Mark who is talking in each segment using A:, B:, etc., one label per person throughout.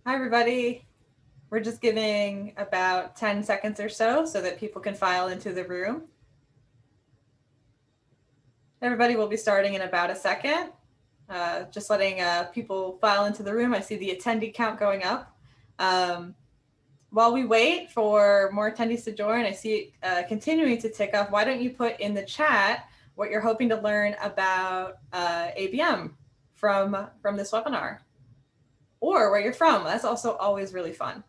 A: Hi, everybody. We're just giving about 10 seconds or so that people can file into the room. Everybody will be starting in about a second. Just letting people file into the room. I see the attendee count going up. While we wait for more attendees to join, I see it continuing to tick up. Why don't you put in the chat what you're hoping to learn about ABM from this webinar, or where you're from? That's also always really fun.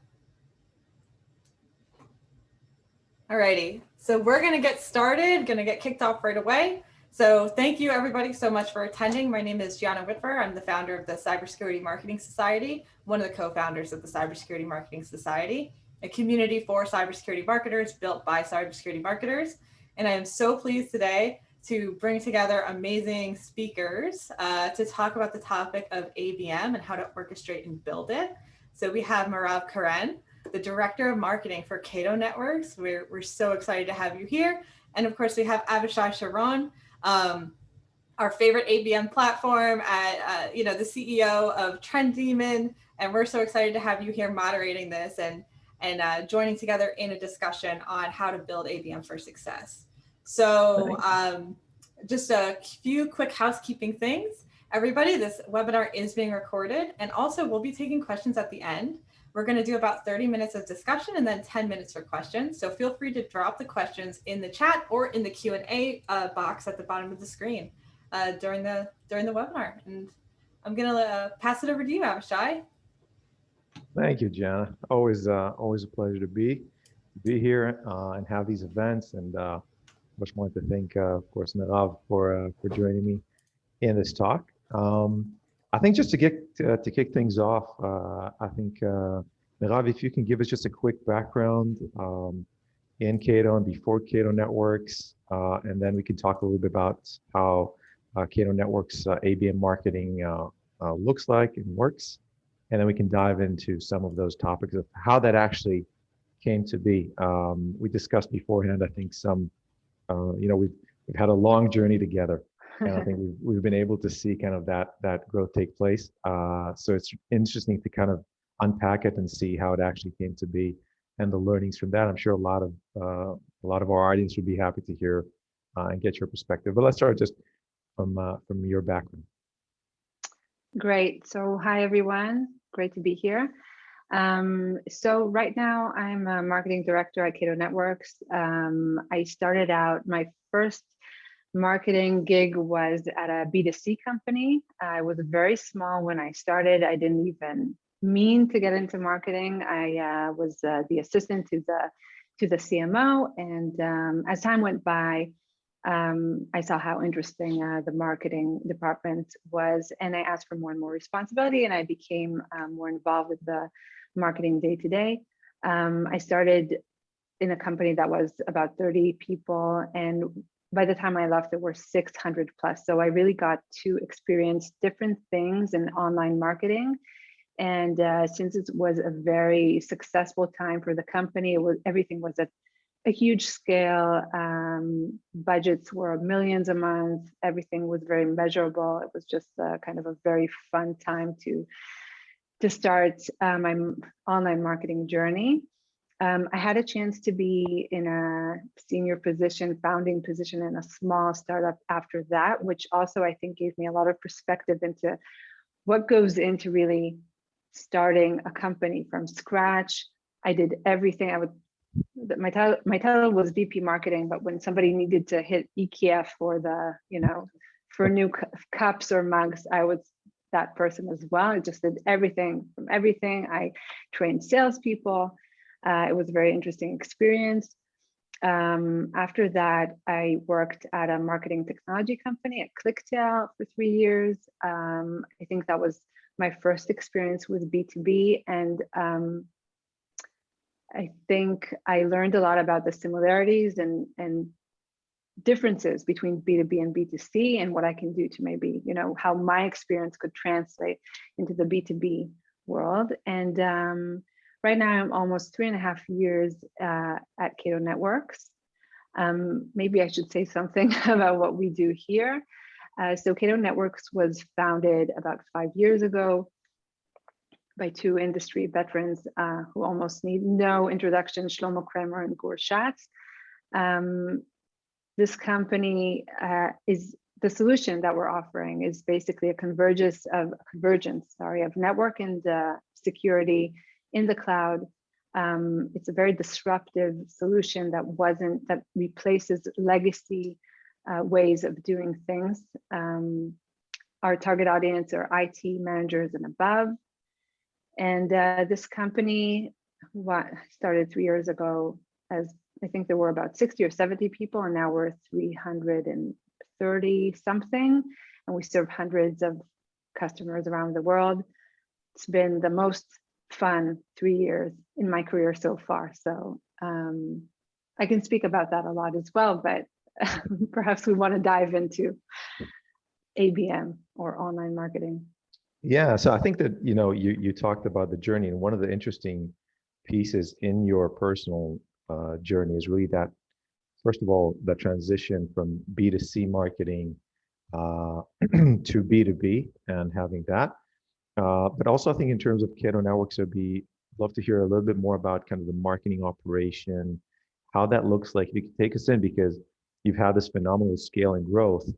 A: Alrighty, so we're gonna get started, gonna get kicked off right away. So thank you everybody so much for attending. My name is Gianna Whitver. I'm the founder of the Cybersecurity Marketing Society, one of the co-founders of the Cybersecurity Marketing Society, a community for cybersecurity marketers built by cybersecurity marketers. And I am so pleased today to bring together amazing speakers to talk about the topic of ABM and how to orchestrate and build it. So we have Merav Keren, the Director of Marketing for Cato Networks. We're so excited to have you here. And of course, we have Avishai Sharon, our favorite ABM platform, at the CEO of Trendemon. And we're so excited to have you here moderating this and joining together in a discussion on how to build ABM for success. So just a few quick housekeeping things. Everybody, this webinar is being recorded, and also we'll be taking questions at the end. We're going to do about 30 minutes of discussion and then 10 minutes for questions. So feel free to drop the questions in the chat or in the Q&A box at the bottom of the screen during the webinar. And I'm going to pass it over to you, Avishai.
B: Thank you, Jana. Always a pleasure to be here and have these events. And much more to thank, of course, Merav for joining me in this talk. I think just to kick things off, I think Merav, if you can give us just a quick background in Cato and before Cato Networks, and then we can talk a little bit about how Cato Networks ABM marketing looks like and works, and then we can dive into some of those topics of how that actually came to be. We discussed beforehand, I think we've had a long journey together. And I think we've been able to see kind of that growth take place. So it's interesting to kind of unpack it and see how it actually came to be and the learnings from that. I'm sure a lot of our audience would be happy to hear and get your perspective. But let's start just from your background.
C: Great. So hi everyone. Great to be here. So right now I'm a marketing director at Cato Networks. I started out, my first marketing gig was at a B2C company. I was very small when I started. I didn't even mean to get into marketing. I was the assistant to the CMO, and as time went by, I saw how interesting the marketing department was, and I asked for more and more responsibility, and I became more involved with the marketing day to day. I started in a company that was about 30 people, and by the time I left, there were 600 plus. So I really got to experience different things in online marketing. And since it was a very successful time for the company, everything was at a huge scale. Budgets were millions a month. Everything was very measurable. It was just kind of a very fun time to start my online marketing journey. I had a chance to be in a senior position, founding position in a small startup after that, which also I think gave me a lot of perspective into what goes into really starting a company from scratch. I did everything. My title was VP marketing, but when somebody needed to hit EKF for for new cups or mugs, I was that person as well. I just did everything from everything. I trained salespeople. It was a very interesting experience. After that, I worked at a marketing technology company at ClickTail for 3 years. I think that was my first experience with B2B, and I think I learned a lot about the similarities and differences between B2B and B2C, and what I can do to maybe, how my experience could translate into the B2B world. And right now I'm almost 3.5 years at Cato Networks. Maybe I should say something about what we do here. So Cato Networks was founded about 5 years ago. by two industry veterans who almost need no introduction, Shlomo Kramer and Gur Schatz. This company is the solution that we're offering is basically a convergence of network and security in the cloud. It's a very disruptive solution that replaces legacy ways of doing things. Our target audience are IT managers and above. And this company started 3 years ago as I think there were about 60 or 70 people, and now we're 330 something, and we serve hundreds of customers around the world. It's been the most fun 3 years in my career so far. So I can speak about that a lot as well, but perhaps we want to dive into ABM or online marketing.
B: Yeah, so I think that, you talked about the journey, and one of the interesting pieces in your personal journey is really that, first of all, the transition from B2C marketing to B2B and having that. But also I think in terms of Cato Networks, I'd love to hear a little bit more about kind of the marketing operation, how that looks like. If you could take us in, because you've had this phenomenal scale and growth,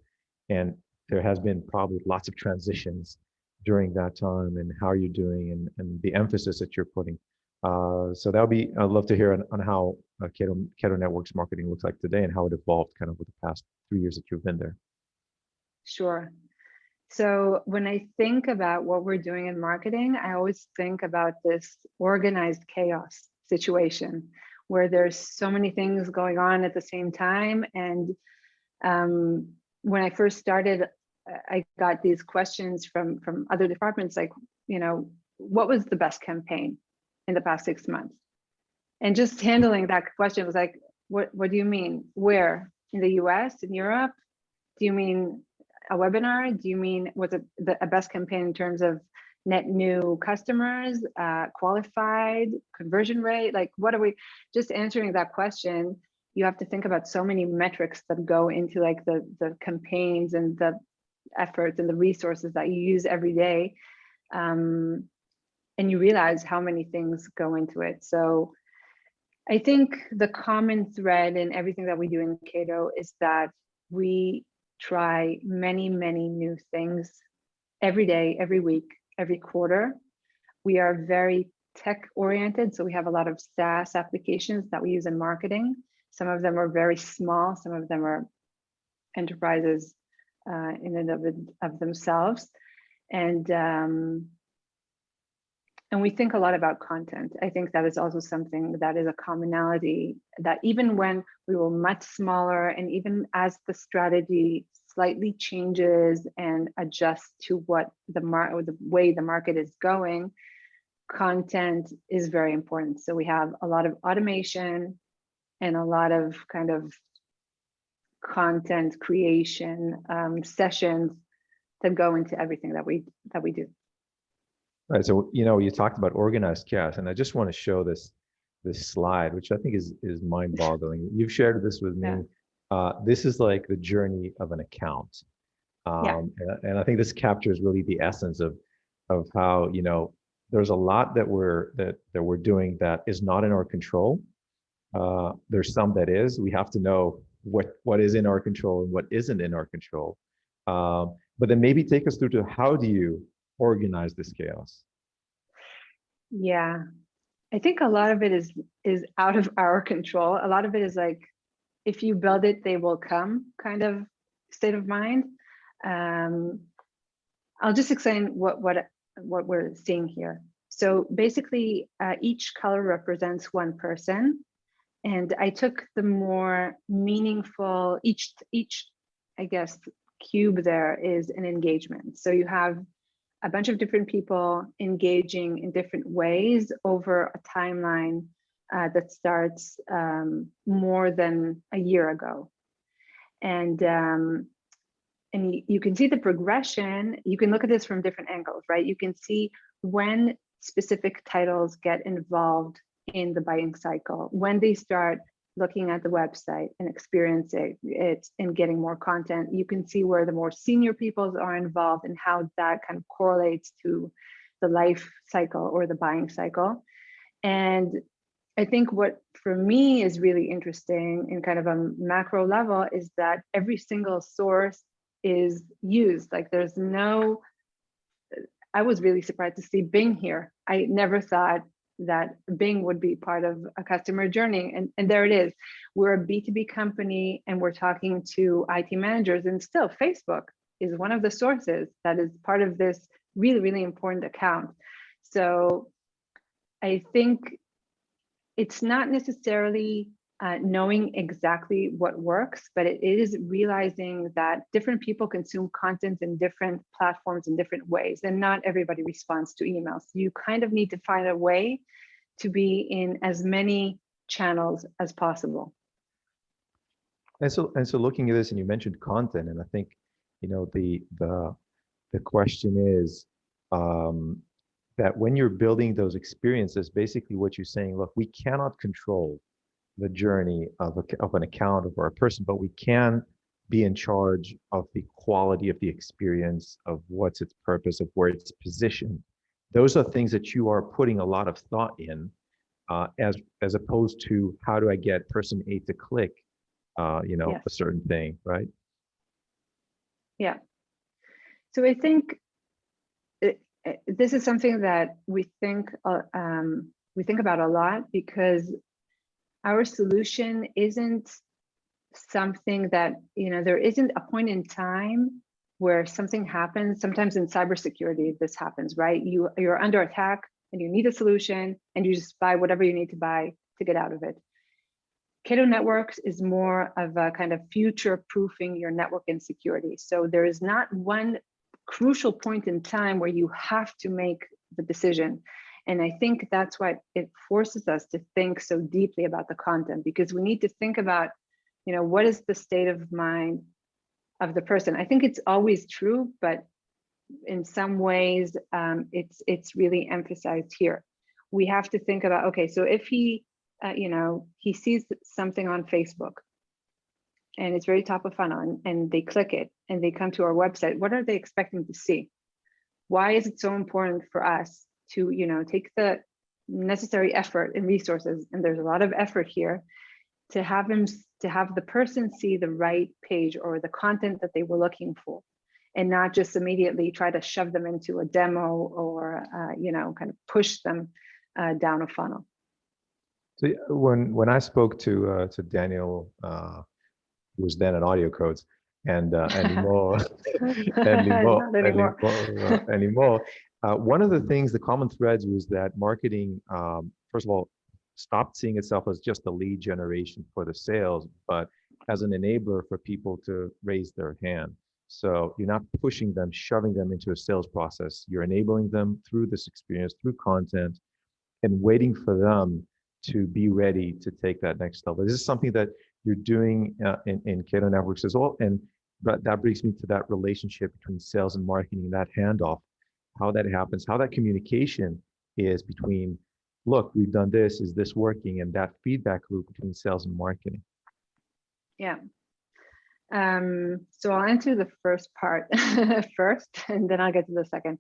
B: and there has been probably lots of transitions during that time, and how you're doing and the emphasis that you're putting. So I'd love to hear on how Cato Networks marketing looks like today and how it evolved kind of with the past 3 years that you've been there.
C: Sure. So when I think about what we're doing in marketing, I always think about this organized chaos situation where there's so many things going on at the same time. And when I first started, I got these questions from other departments, like, what was the best campaign in the past 6 months? And just handling that question was like, what do you mean? Where? In the US, in Europe? Do you mean a webinar? Do you mean, was it a best campaign in terms of net new customers, qualified, conversion rate? Like, what are we, just answering that question, you have to think about so many metrics that go into like the campaigns and the efforts and the resources that you use every day. And you realize how many things go into it. So I think the common thread in everything that we do in Cato is that we try many, many new things every day, every week, every quarter. We are very tech oriented. So we have a lot of SaaS applications that we use in marketing. Some of them are very small. Some of them are enterprises in and of themselves. And we think a lot about content. I think that is also something that is a commonality, that even when we were much smaller, and even as the strategy slightly changes and adjusts to what the way the market is going, content is very important. So we have a lot of automation and a lot of kind of content creation sessions that go into everything that we do.
B: Right. So, you talked about organized chaos, and I just want to show this slide, which I think is mind-boggling. You've shared this with me. Yeah. This is like the journey of an account. And I think this captures really the essence of how, there's a lot that we're doing that is not in our control. There's some that is. We have to know what is in our control and what isn't in our control. But then maybe take us through to how do you organize this chaos?
C: Yeah, I think a lot of it is out of our control. A lot of it is like, if you build it, they will come kind of state of mind. I'll just explain what we're seeing here. So basically, each color represents one person, and I took the more meaningful, each I guess cube there is an engagement. So you have a bunch of different people engaging in different ways over a timeline that starts more than a year ago. And you can see the progression. You can look at this from different angles, right? You can see when specific titles get involved in the buying cycle, when they start looking at the website and experiencing it and getting more content. You can see where the more senior people are involved and how that kind of correlates to the life cycle or the buying cycle. And I think what for me is really interesting in kind of a macro level is that every single source is used. Like there's no, I was really surprised to see Bing here. I never thought that Bing would be part of a customer journey. And there it is. We're a B2B company and we're talking to IT managers, and still Facebook is one of the sources that is part of this really, really important account. So I think it's not necessarily knowing exactly what works, but it is realizing that different people consume content in different platforms in different ways, and not everybody responds to emails. You kind of need to find a way to be in as many channels as possible.
B: And so looking at this, and you mentioned content, and I think, you know, the question is, that when you're building those experiences, basically what you're saying, look, we cannot control the journey of an account or a person, but we can be in charge of the quality of the experience, of what's its purpose, of where it's positioned. Those are things that you are putting a lot of thought in, as opposed to how do I get person A to click, you know,
C: Yes.
B: a certain thing, right?
C: Yeah. So I think this is something that we think about a lot, because our solution isn't something that, you know, there isn't a point in time where something happens. Sometimes in cybersecurity, this happens, right? You're under attack and you need a solution and you just buy whatever you need to buy to get out of it. Cato Networks is more of a kind of future proofing your network and security. So there is not one crucial point in time where you have to make the decision. And I think that's why it forces us to think so deeply about the content, because we need to think about, you know, what is the state of mind of the person. I think it's always true, but in some ways it's really emphasized here. We have to think about, okay, so if he, you know, he sees something on Facebook and it's very top of funnel, and they click it and they come to our website, what are they expecting to see? Why is it so important for us to, you know, take the necessary effort and resources, and there's a lot of effort here, to have the person see the right page or the content that they were looking for, and not just immediately try to shove them into a demo or you know, kind of push them down a funnel.
B: So when I spoke to Daniel, who was then at Audio Codes, and Limor, one of the things, the common threads was that marketing, first of all, stopped seeing itself as just a lead generation for the sales, but as an enabler for people to raise their hand. So you're not pushing them, shoving them into a sales process. You're enabling them through this experience, through content, and waiting for them to be ready to take that next level. This is something that you're doing in Cato Networks as well. And that brings me to that relationship between sales and marketing, that handoff, how that happens, how that communication is between, look, we've done this, is this working? And that feedback loop between sales and marketing.
C: Yeah. So I'll answer the first part first, and then I'll get to the second.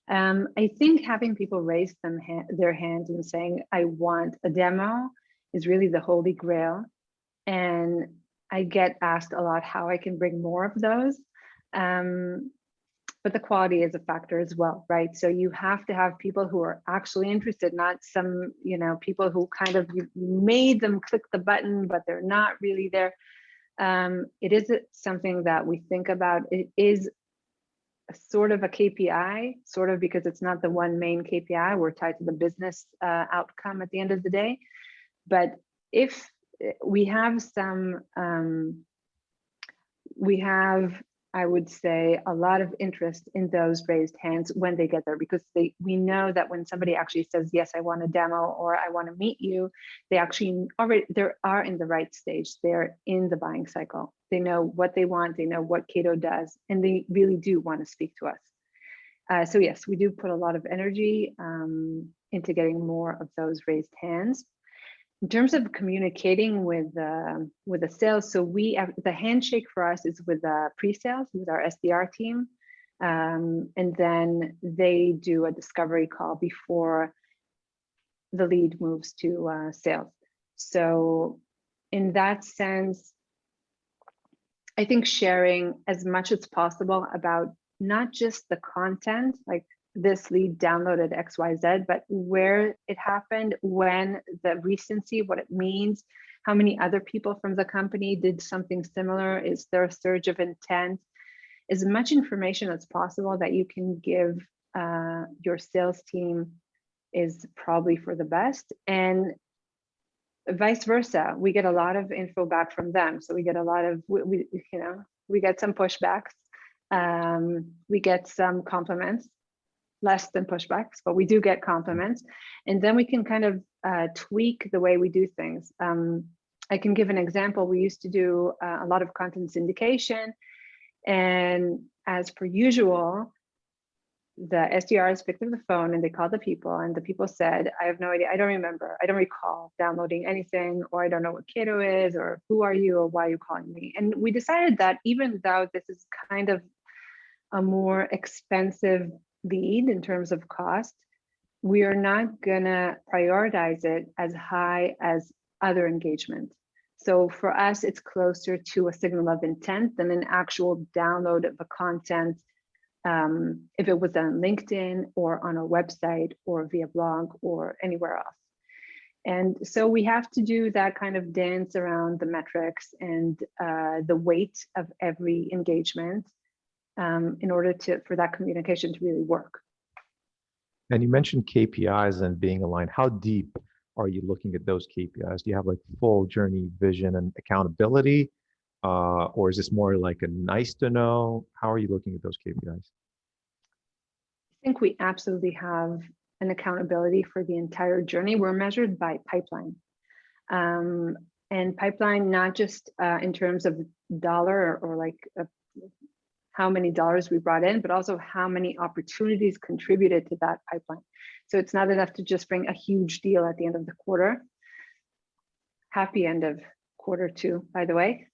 C: I think having people raise their hands and saying, I want a demo, is really the holy grail. And I get asked a lot how I can bring more of those. But the quality is a factor as well, right? So you have to have people who are actually interested, not some, you know, people who kind of, you made them click the button, but they're not really there. It is something that we think about. It is a sort of a KPI, sort of, because it's not the one main KPI. We're tied to the business outcome at the end of the day. But if we have some, I would say, a lot of interest in those raised hands when they get there, because we know that when somebody actually says, yes, I want a demo, or I want to meet you, they actually they are in the right stage. They're in the buying cycle. They know what they want, they know what Cato does, and they really do want to speak to us. So yes, we do put a lot of energy into getting more of those raised hands. In terms of communicating with the sales, so the handshake for us is with pre-sales, with our SDR team. And then they do a discovery call before the lead moves to sales. So in that sense, I think sharing as much as possible about not just the content, like this lead downloaded XYZ, but where it happened, when, the recency, what it means, how many other people from the company did something similar, is there a surge of intent, as much information as possible that you can give your sales team is probably for the best. And vice versa, we get a lot of info back from them. So we get a lot of, we get some pushbacks. We get some compliments, less than pushbacks, but we do get compliments. And then we can kind of tweak the way we do things. I can give an example. We used to do a lot of content syndication, and as per usual, the SDRs picked up the phone and they called the people, and the people said, I have no idea, I don't remember, I don't recall downloading anything, or I don't know what Cato is, or who are you, or why are you calling me? And we decided that even though this is kind of a more expensive lead in terms of cost, we are not gonna prioritize it as high as other engagement. So for us, it's closer to a signal of intent than an actual download of a content, if it was on LinkedIn or on a website or via blog or anywhere else. And so we have to do that kind of dance around the metrics and the weight of every engagement in order for that communication to really work.
B: And you mentioned KPIs and being aligned. How deep are you looking at those KPIs? Do you have like full journey vision and accountability? Or is this more like a nice to know? How are you looking at those KPIs?
C: I think we absolutely have an accountability for the entire journey. We're measured by pipeline. And pipeline, not just in terms of dollar or like how many dollars we brought in, but also how many opportunities contributed to that pipeline. So it's not enough to just bring a huge deal at the end of the quarter. Happy end of quarter two, by the way.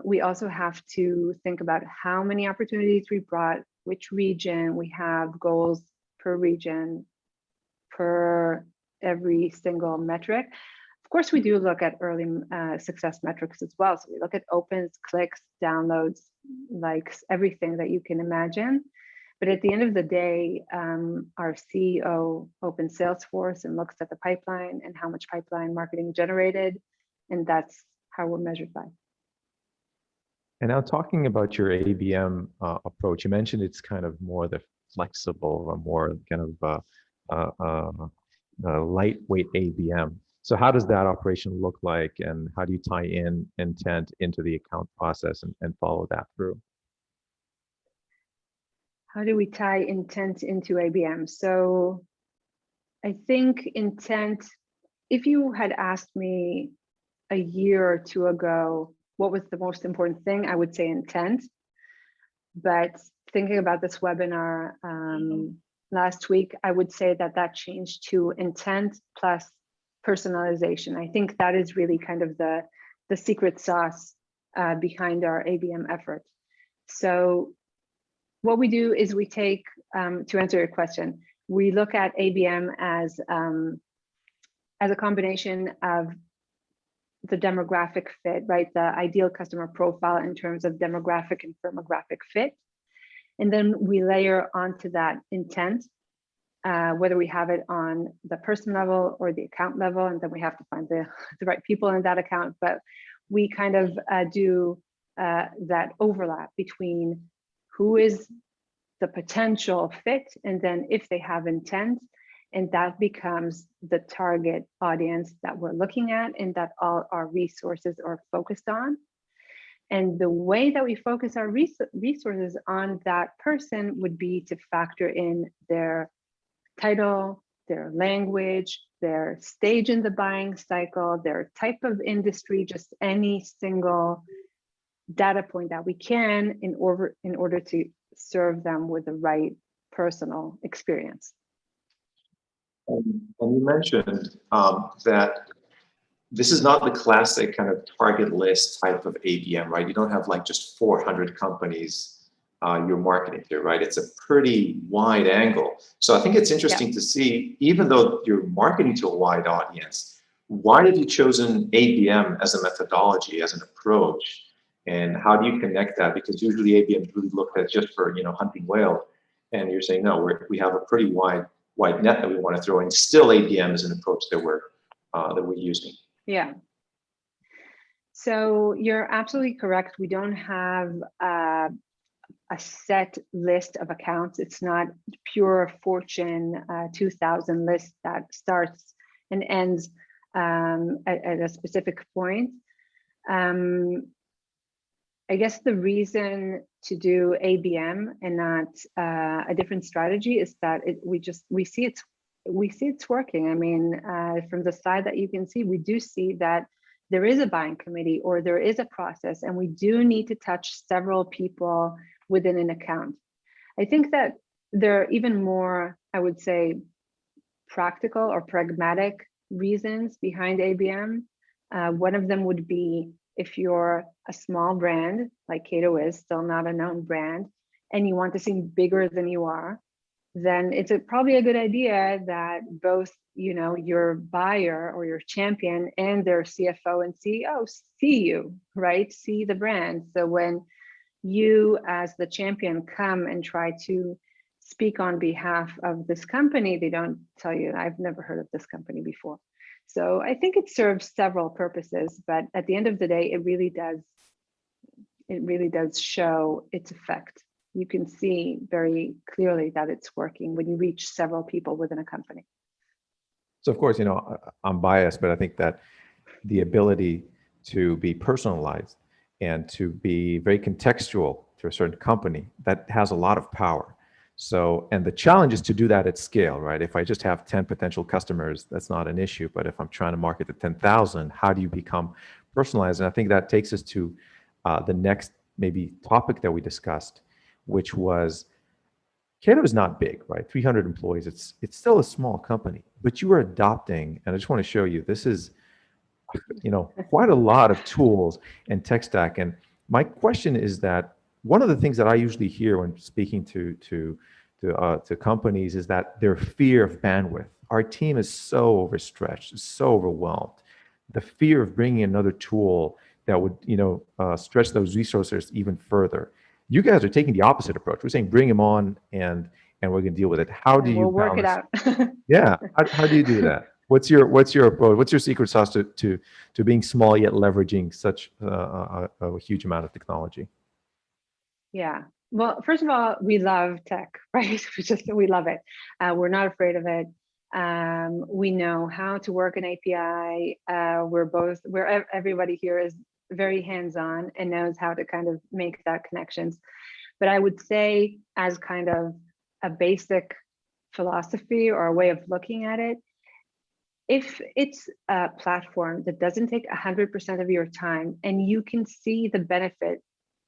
C: We also have to think about how many opportunities we brought, which region. We have goals per region, per every single metric. Of course, we do look at early success metrics as well. So we look at opens, clicks, downloads, likes, everything that you can imagine. But at the end of the day, our CEO opens Salesforce and looks at the pipeline and how much pipeline marketing generated. And that's how we're measured by.
B: And now talking about your ABM approach, you mentioned it's kind of more the flexible or more kind of lightweight ABM. So how does that operation look like, and how do you tie in intent into the account process and follow that through?
C: How do we tie intent into ABM? So I think intent, if you had asked me a year or two ago, what was the most important thing, I would say intent. But thinking about this webinar last week, I would say that changed to intent plus personalization. I think that is really kind of the secret sauce behind our ABM effort. So what we do is we take, to answer your question, we look at ABM as a combination of the demographic fit, right? The ideal customer profile in terms of demographic and firmographic fit. And then we layer onto that intent, whether we have it on the person level or the account level, and then we have to find the right people in that account. But we kind of do that overlap between who is the potential fit, and then if they have intent, and that becomes the target audience that we're looking at and that all our resources are focused on. And the way that we focus our resources on that person would be to factor in their title, their language, their stage in the buying cycle, their type of industry, just any single data point that we can in order to serve them with the right personal experience.
D: And you mentioned that this is not the classic kind of target list type of ABM, right? You don't have like just 400 companies your marketing to, right? It's a pretty wide angle. So I think it's interesting to see, even though you're marketing to a wide audience, why have you chosen ABM as a methodology, as an approach? And how do you connect that? Because usually ABM is really looked at just for, hunting whale. And you're saying, no, we have a pretty wide net that we want to throw in. Still ABM is an approach that we're using.
C: Yeah. So you're absolutely correct. We don't have a set list of accounts. It's not pure Fortune 2000 list that starts and ends at a specific point. I guess the reason to do ABM and not a different strategy is that we see it's working. I mean, from the side that you can see, we do see that there is a buying committee or there is a process, and we do need to touch several people within an account. I think that there are even more, I would say, practical or pragmatic reasons behind ABM. One of them would be if you're a small brand, like Cato is, still not a known brand, and you want to seem bigger than you are, then it's probably a good idea that both, your buyer or your champion and their CFO and CEO see you, right? See the brand. So when you as the champion come and try to speak on behalf of this company, they don't tell you, I've never heard of this company before. So I think it serves several purposes, but at the end of the day, it really does show its effect. You can see very clearly that it's working when you reach several people within a company.
B: So of course, I'm biased, but I think that the ability to be personalized and to be very contextual to a certain company, that has a lot of power. So, and the challenge is to do that at scale, right? If I just have 10 potential customers, that's not an issue. But if I'm trying to market to 10,000, how do you become personalized? And I think that takes us to the next maybe topic that we discussed, which was Cato is not big, right? 300 employees. It's still a small company, but you are adopting, and I just want to show you, this is, quite a lot of tools and tech stack. And my question is that one of the things that I usually hear when speaking to companies is that their fear of bandwidth. Our team is so overstretched, so overwhelmed. The fear of bringing another tool that would, stretch those resources even further. You guys are taking the opposite approach. We're saying bring them on and we're going to deal with it. How do you
C: we'll work it out?
B: Yeah. How do you do that? What's your approach? What's your secret sauce to being small yet leveraging such a huge amount of technology?
C: Yeah. Well, first of all, we love tech, right? We love it. We're not afraid of it. We know how to work an API. Everybody here is very hands-on and knows how to kind of make that connections. But I would say, as kind of a basic philosophy or a way of looking at it, if it's a platform that doesn't take 100% of your time and you can see the benefit,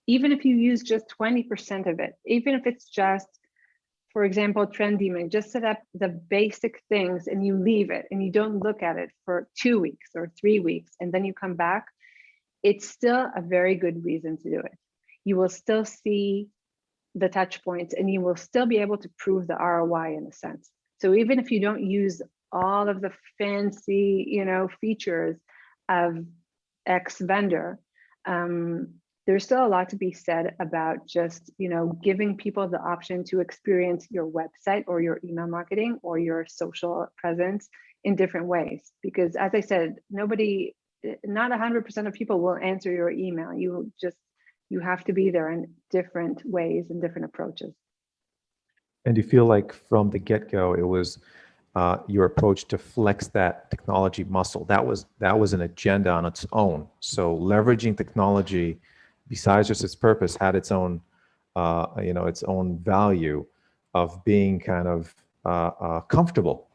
C: even if you use just 20% of it, even if it's just, for example, Trendemon, just set up the basic things and you leave it and you don't look at it for 2 weeks or 3 weeks, and then you come back, it's still a very good reason to do it. You will still see the touch points and you will still be able to prove the ROI in a sense. So even if you don't use all of the fancy, features of X vendor, there's still a lot to be said about just, giving people the option to experience your website or your email marketing or your social presence in different ways. Because as I said, not 100% of people will answer your email. You have to be there in different ways and different approaches.
B: And do you feel like from the get-go, it was your approach to flex that technology muscle? That was an agenda on its own. So leveraging technology, besides just its purpose, had its own, its own value of being kind of comfortable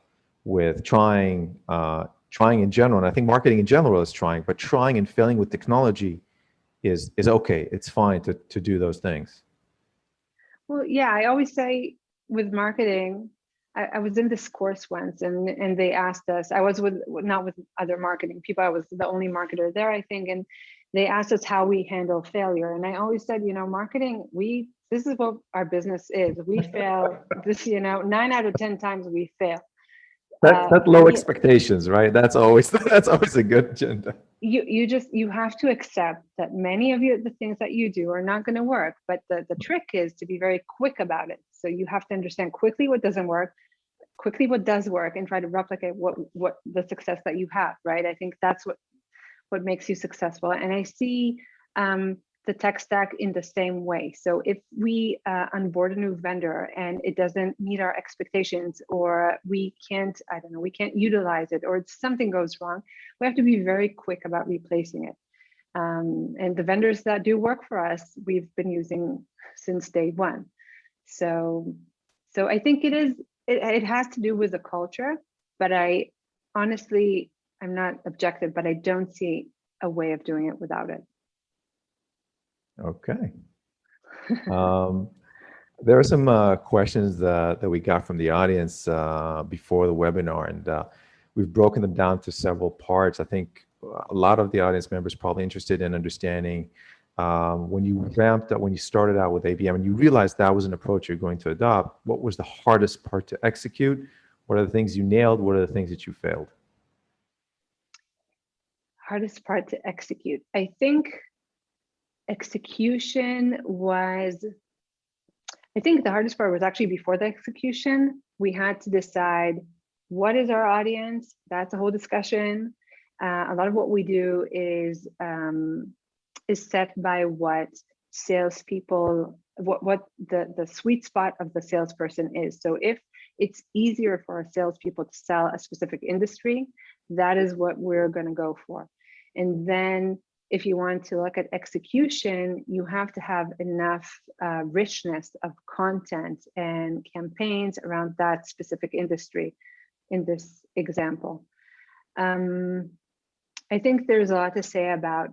B: with trying in general. And I think marketing in general is trying, but trying and failing with technology is okay. It's fine to do those things.
C: Well, yeah, I always say with marketing, I was in this course once and they asked us, I was not with other marketing people, I was the only marketer there, I think. And they asked us how we handle failure. And I always said, marketing, this is what our business is. We fail this, 9 out of 10 times we fail.
B: That low expectations, right? That's always a good agenda.
C: You have to accept that many of the things that you do are not going to work, but the trick is to be very quick about it. So you have to understand quickly what doesn't work, quickly what does work, and try to replicate what the success that you have, right? I think that's what makes you successful. And I see the tech stack in the same way. So if we onboard a new vendor and it doesn't meet our expectations, or we can't utilize it, or something goes wrong, we have to be very quick about replacing it. And the vendors that do work for us, we've been using since day one. So I think it has to do with the culture, but I'm not objective, but I don't see a way of doing it without it.
B: Okay. There are some questions that we got from the audience before the webinar, and we've broken them down to several parts. I think a lot of the audience members probably interested in understanding when you started out with ABM and you realized that was an approach you're going to adopt, what was the hardest part to execute? What are the things you nailed? What are the things that you failed?
C: Hardest part to execute. I think execution was, I think the hardest part was actually before the execution. We had to decide what is our audience. That's a whole discussion. A lot of what we do is set by what salespeople, what the sweet spot of the salesperson is. So if it's easier for our salespeople to sell a specific industry, that is what we're going to go for. And then if you want to look at execution, you have to have enough richness of content and campaigns around that specific industry in this example. I think there's a lot to say about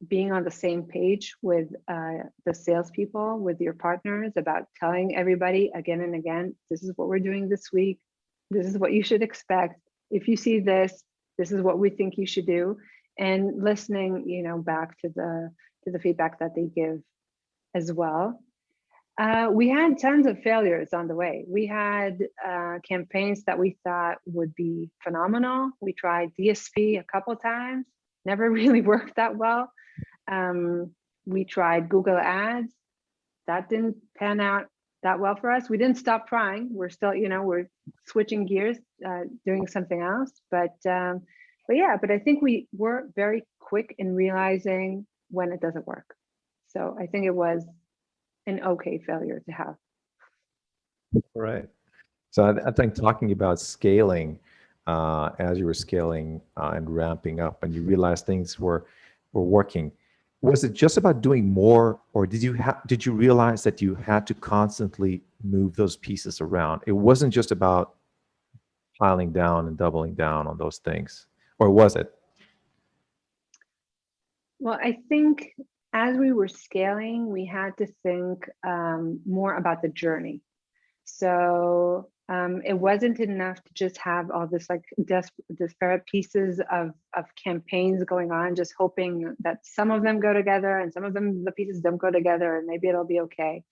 C: being on the same page with the salespeople, with your partners, about telling everybody again and again, this is what we're doing this week. This is what you should expect. If you see this, this is what we think you should do. And listening, back to the feedback that they give as well. We had tons of failures on the way. We had campaigns that we thought would be phenomenal. We tried DSP a couple times, never really worked that well. We tried Google Ads. That didn't pan out that well for us. We didn't stop trying. We're still, we're switching gears, doing something else. But I think we were very quick in realizing when it doesn't work. So I think it was an okay failure to have.
B: Right. So I think talking about scaling, as you were scaling and ramping up, and you realized things were working, was it just about doing more, or did you realize that you had to constantly move those pieces around? It wasn't just about piling down and doubling down on those things, or was it?
C: Well, I think as we were scaling, we had to think more about the journey. So it wasn't enough to just have all this like disparate pieces of campaigns going on, just hoping that some of them go together and some of them, the pieces don't go together, and maybe it'll be okay.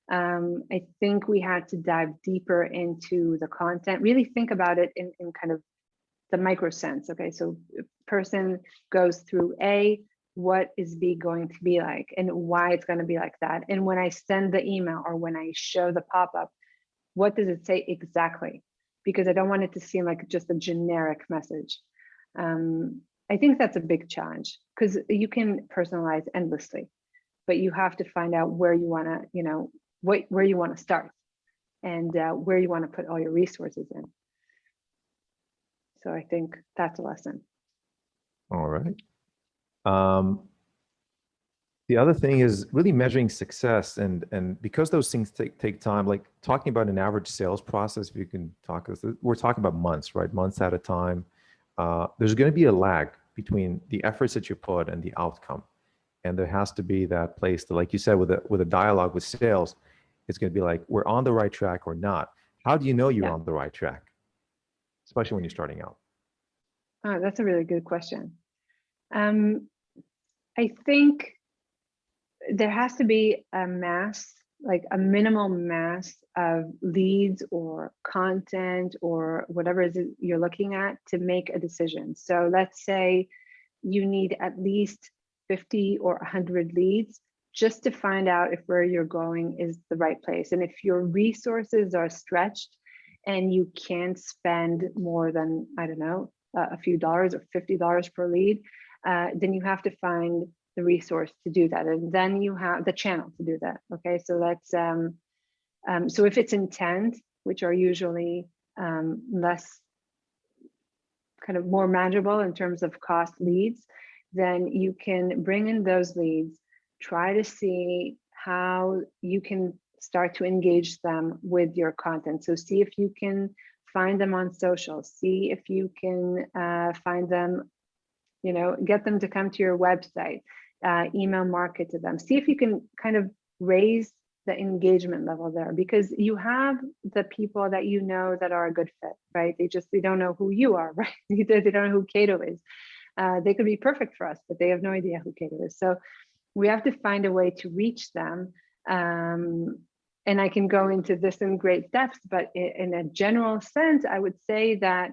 C: I think we had to dive deeper into the content, really think about it in kind of the micro sense. Okay, so a person goes through A, what is B going to be like and why it's going to be like that? And when I send the email or when I show the pop-up, what does it say exactly? Because I don't want it to seem like just a generic message. I think that's a big challenge, because you can personalize endlessly, but you have to find out where you want to, where you want to start and where you want to put all your resources in. So I think that's a lesson.
B: All right. The other thing is really measuring success, and because those things take time, like talking about an average sales process, if you can talk, we're talking about months, right? Months at a time. There's going to be a lag between the efforts that you put and the outcome. And there has to be that place to, like you said, with a dialogue with sales, it's going to be like, we're on the right track or not. How do you know you're on the right track? Especially when you're starting out.
C: Oh, that's a really good question. I think there has to be a mass, like a minimal mass of leads or content or whatever it is you're looking at to make a decision. So let's say you need at least 50 or 100 leads just to find out if where you're going is the right place. And if your resources are stretched and you can't spend more than, I don't know, a few dollars or $50 per lead, then you have to find the resource to do that, and then you have the channel to do that. Okay, so that's so if it's intent, which are usually less kind of more manageable in terms of cost leads, then you can bring in those leads, try to see how you can start to engage them with your content. So see if you can find them on social, see if you can find them, you know, get them to come to your website, email market to them, see if you can kind of raise the engagement level there, because you have the people that you know that are a good fit, right? They don't know who you are, right? They don't know who Cato is. They could be perfect for us, but they have no idea who Cato is. So we have to find a way to reach them. And I can go into this in great depth, but in a general sense, I would say that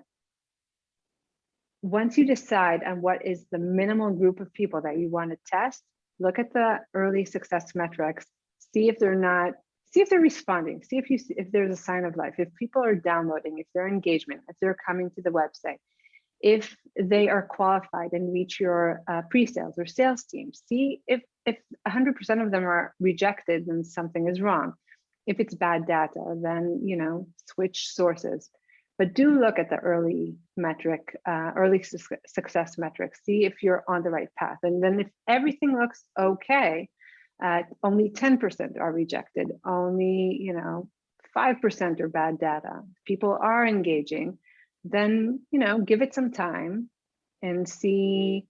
C: once you decide on what is the minimal group of people that you want to test, look at the early success metrics, see if they're responding, see if there's a sign of life, if people are downloading, if they're engagement, if they're coming to the website, if they are qualified and reach your pre-sales or sales team. See if 100% of them are rejected, then something is wrong. If it's bad data, then, you know, switch sources. But do look at the early metric, early success metrics, see if you're on the right path. And then if everything looks okay, only 10% are rejected, only, you know, 5% are bad data, people are engaging, then, you know, give it some time and see,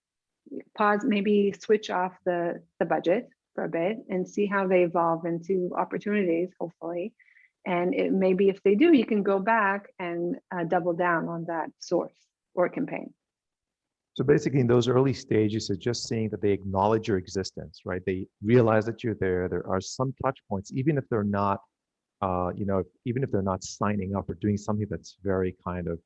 C: pause, maybe switch off the budget for a bit and see how they evolve into opportunities, hopefully. And it maybe if they do, you can go back and double down on that source or campaign.
B: So basically in those early stages, it's just seeing that they acknowledge your existence, right? They realize that you're there. There are some touch points, even if they're not, you know, even if they're not signing up or doing something that's very kind of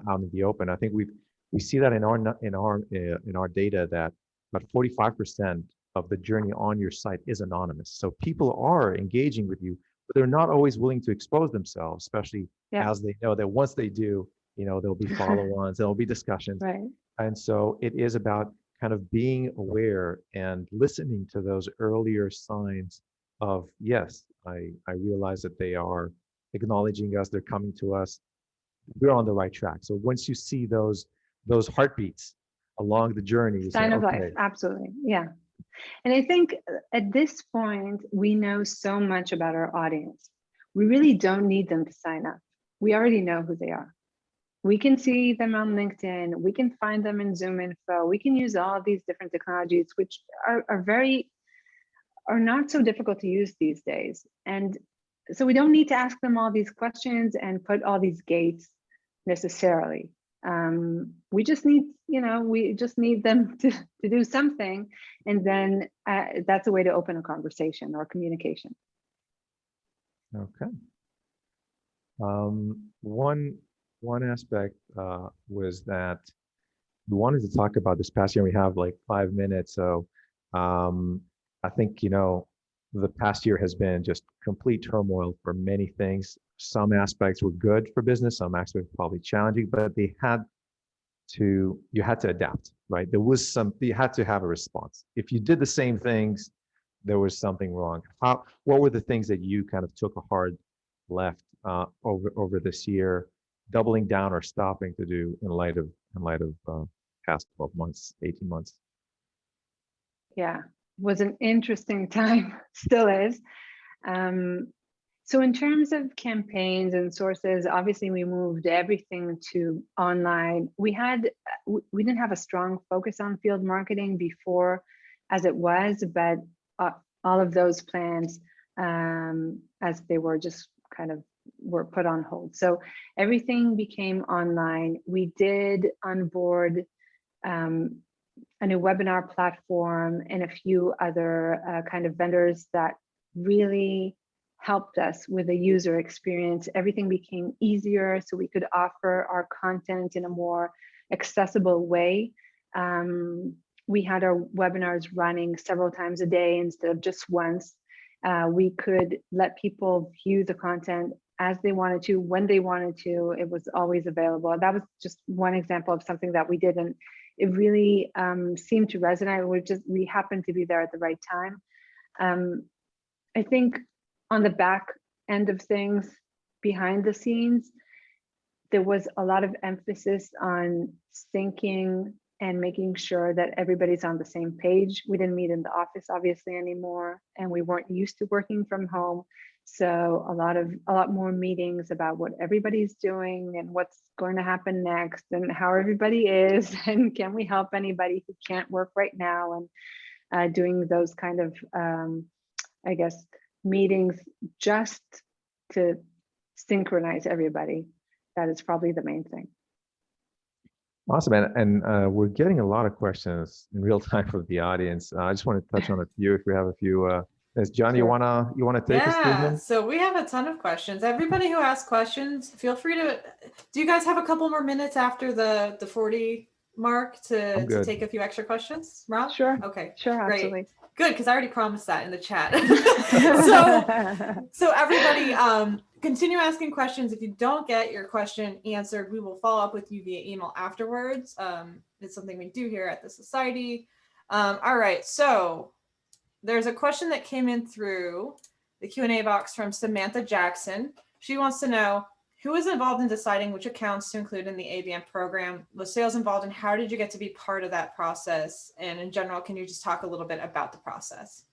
B: out in the open. I think we see that in our data that about 45% of the journey on your site is anonymous. So people are engaging with you, but they're not always willing to expose themselves, especially as they know that once they do, you know, there'll be follow-ons, there'll be discussions.
C: Right.
B: And so it is about kind of being aware and listening to those earlier signs of, yes, I realize that they are acknowledging us, they're coming to us, we're on the right track. So once you see those heartbeats along the journey, you
C: Sign
B: say,
C: of
B: okay.
C: life, absolutely, yeah. And I think at this point, we know so much about our audience. We really don't need them to sign up. We already know who they are. We can see them on LinkedIn. We can find them in Zoom info. We can use all of these different technologies, which are not so difficult to use these days. And so we don't need to ask them all these questions and put all these gates necessarily. We just need, you know, we just need them to do something, and then that's a way to open a conversation or communication.
B: Okay. One aspect was that we wanted to talk about this past year. We have like 5 minutes, so I think, you know, the past year has been just complete turmoil for many things. Some aspects were good for business, some aspects were probably challenging, but you had to adapt, right? You had to have a response. If you did the same things, there was something wrong. What were the things that you kind of took a hard left over this year, doubling down or stopping to do in light of past 12 months, 18 months?
C: Yeah, was an interesting time, still is. So in terms of campaigns and sources, obviously we moved everything to online. We didn't have a strong focus on field marketing before as it was, but all of those plans, as they were just kind of were put on hold. So everything became online. We did onboard a new webinar platform, and a few other kind of vendors that really helped us with the user experience. Everything became easier, so we could offer our content in a more accessible way. We had our webinars running several times a day instead of just once. We could let people view the content as they wanted to, when they wanted to. It was always available. That was just one example of something that we did, and it really seemed to resonate. We happened to be there at the right time. I think on the back end of things, behind the scenes, there was a lot of emphasis on syncing and making sure that everybody's on the same page. We didn't meet in the office obviously anymore, and we weren't used to working from home. So a lot more meetings about what everybody's doing and what's going to happen next and how everybody is, and can we help anybody who can't work right now, and doing those kind of, I guess, meetings just to synchronize everybody. That is probably the main thing.
B: Awesome, and we're getting a lot of questions in real time from the audience. I just want to touch on a few if we have a few. John,
C: Sure.
B: you wanna take us through them?
A: So we have a ton of questions. Everybody who asks questions, feel free to. Do you guys have a couple more minutes after the 40 mark to take a few extra questions, Merav?
C: Sure.
A: Okay.
C: Sure.
A: Great.
C: Absolutely.
A: Good, because I already promised that in the chat. So everybody, continue asking questions. If you don't get your question answered, we will follow up with you via email afterwards. It's something we do here at the Society. All right, so there's a question that came in through the Q&A box from Samantha Jackson. She wants to know, who is involved in deciding which accounts to include in the ABM program? Was sales involved, and how did you get to be part of that process? And in general, can you just talk a little bit about the process?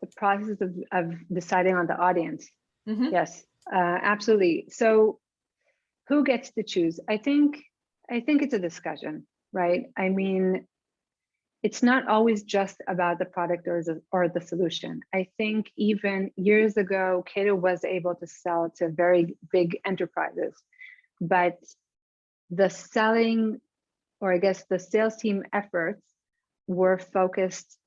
C: The process of deciding on the audience.
A: Mm-hmm.
C: Yes, absolutely. So who gets to choose? I think it's a discussion, right? I mean, it's not always just about the product or the solution. I think even years ago, Cato was able to sell to very big enterprises, but the selling, or I guess the sales team efforts, were focused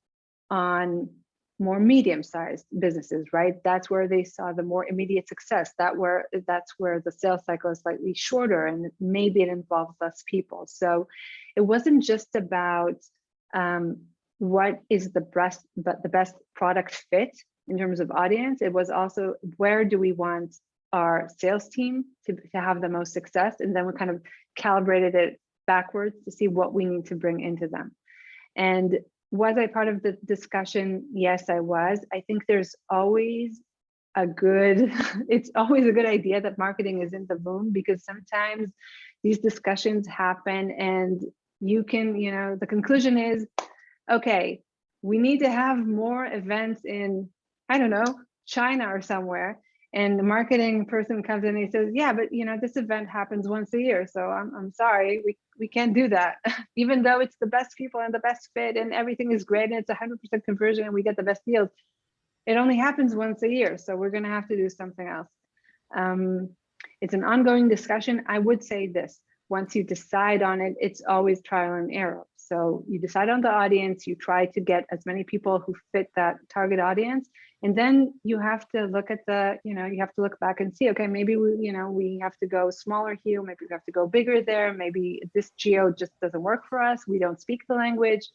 C: on more medium-sized businesses, right? That's where they saw the more immediate success. That's where the sales cycle is slightly shorter, and maybe it involves less people. So it wasn't just about what is the best product fit in terms of audience. It was also, where do we want our sales team to have the most success? And then we kind of calibrated it backwards to see what we need to bring into them. And was I part of the discussion? Yes, I was. I think there's always it's always a good idea that marketing is in the room, because sometimes these discussions happen and you can, the conclusion is, okay, we need to have more events in, I don't know, China or somewhere. And the marketing person comes in and he says, yeah, but this event happens once a year. So I'm sorry, we can't do that. Even though it's the best people and the best fit and everything is great and it's 100% conversion and we get the best deals, it only happens once a year. So we're going to have to do something else. It's an ongoing discussion. I would say this: once you decide on it, it's always trial and error. So you decide on the audience, you try to get as many people who fit that target audience, and then you have to look at you have to look back and see, okay, maybe we have to go smaller here, maybe we have to go bigger there, maybe this geo just doesn't work for us, we don't speak the language.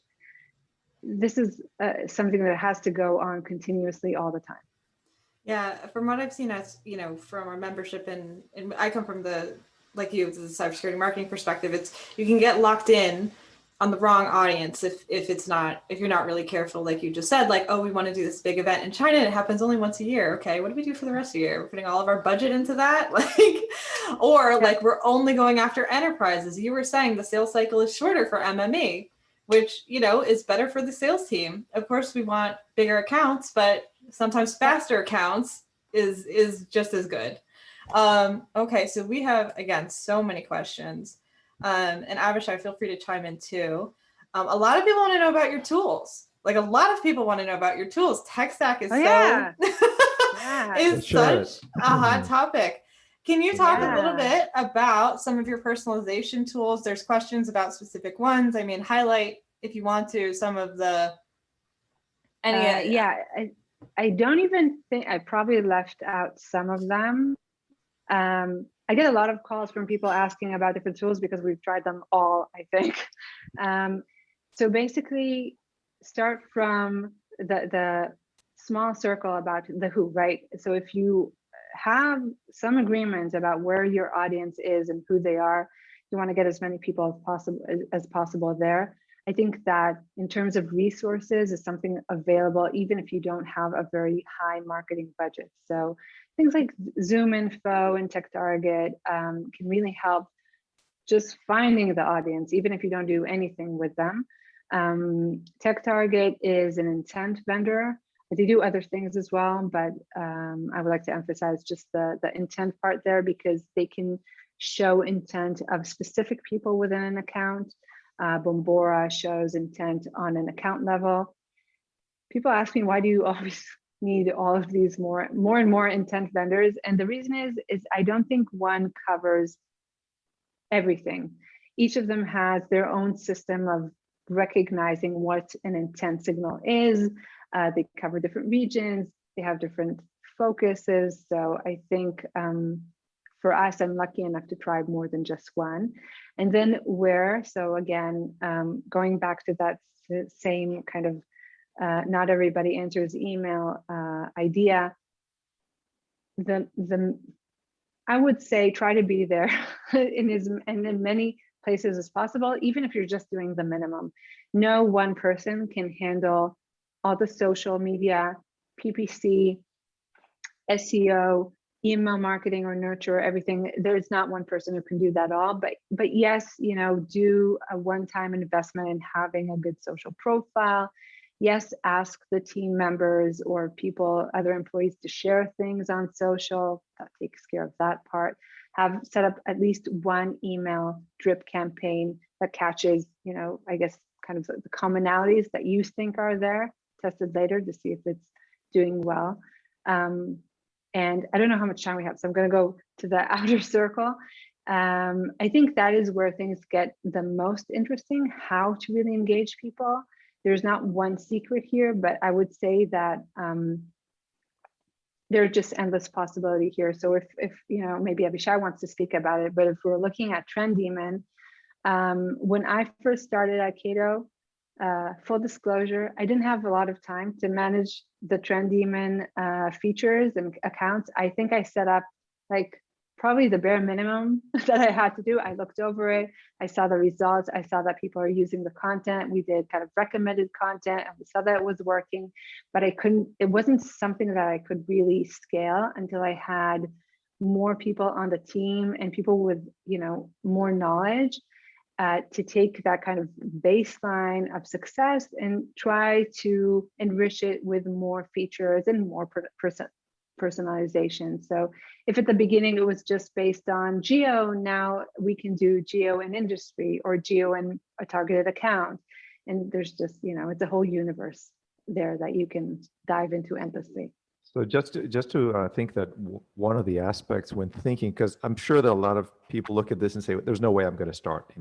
C: This is something that has to go on continuously all the time.
A: Yeah, from what I've seen, as from our membership, and I come from the cybersecurity marketing perspective, you can get locked in on the wrong audience if you're not really careful, like you just said, like, oh, we want to do this big event in China, it happens only once a year. Okay, what do we do for the rest of the year? We're putting all of our budget into that, like we're only going after enterprises. You were saying the sales cycle is shorter for MME, which is better for the sales team. Of course, we want bigger accounts, but sometimes faster accounts is just as good. Okay, so we have, again, so many questions. And Avishai, feel free to chime in too. A lot of people want to know about your tools. Like, a lot of people want to know about your tools. Tech stack is such a hot topic. Can you talk a little
C: Yeah.
A: bit about some of your personalization tools? There's questions about specific ones. I mean, highlight if you want to some of the
C: Yeah, I don't even think I probably left out some of them. I get a lot of calls from people asking about different tools because we've tried them all, I think. So basically, start from the small circle about the who, right? So if you have some agreement about where your audience is and who they are, you want to get as many people as possible there. I think that in terms of resources is something available even if you don't have a very high marketing budget. So things like Zoom Info and TechTarget can really help just finding the audience, even if you don't do anything with them. TechTarget is an intent vendor. They do other things as well, but I would like to emphasize just the intent part there because they can show intent of specific people within an account. Bombora shows intent on an account level. People ask me, why do you always need all of these more and more intent vendors? And the reason is I don't think one covers everything. Each of them has their own system of recognizing what an intent signal is. They cover different regions. They have different focuses. So I think for us, I'm lucky enough to try more than just one. And then where, so again, going back to that same kind of not everybody answers email idea, I would say try to be there in many places as possible, even if you're just doing the minimum. No one person can handle all the social media, PPC, SEO, email marketing or nurture, everything. There's not one person who can do that all, but yes, do a one-time investment in having a good social profile. Yes, ask the team members or people, other employees to share things on social. That takes care of that part. Have set up at least one email drip campaign that catches, I guess, kind of the commonalities that you think are there, tested later to see if it's doing well. And I don't know how much time we have, so I'm going to go to the outer circle. I think that is where things get the most interesting, how to really engage people. There's not one secret here, but I would say that there's just endless possibility here. So if maybe Avishai wants to speak about it, but if we're looking at Trendemon, when I first started at Cato, full disclosure, I didn't have a lot of time to manage the Trendemon features and accounts. I think I set up like probably the bare minimum that I had to do. I looked over it. I saw the results. I saw that people are using the content. We did kind of recommended content and we saw that it was working, but it wasn't something that I could really scale until I had more people on the team and people with, more knowledge to take that kind of baseline of success and try to enrich it with more features and more personalization. So if at the beginning it was just based on geo, now we can do geo and industry or geo and a targeted account. And there's just, it's a whole universe there that you can dive into endlessly.
B: So just to think that one of the aspects when thinking, because I'm sure that a lot of people look at this and say, there's no way I'm going to start,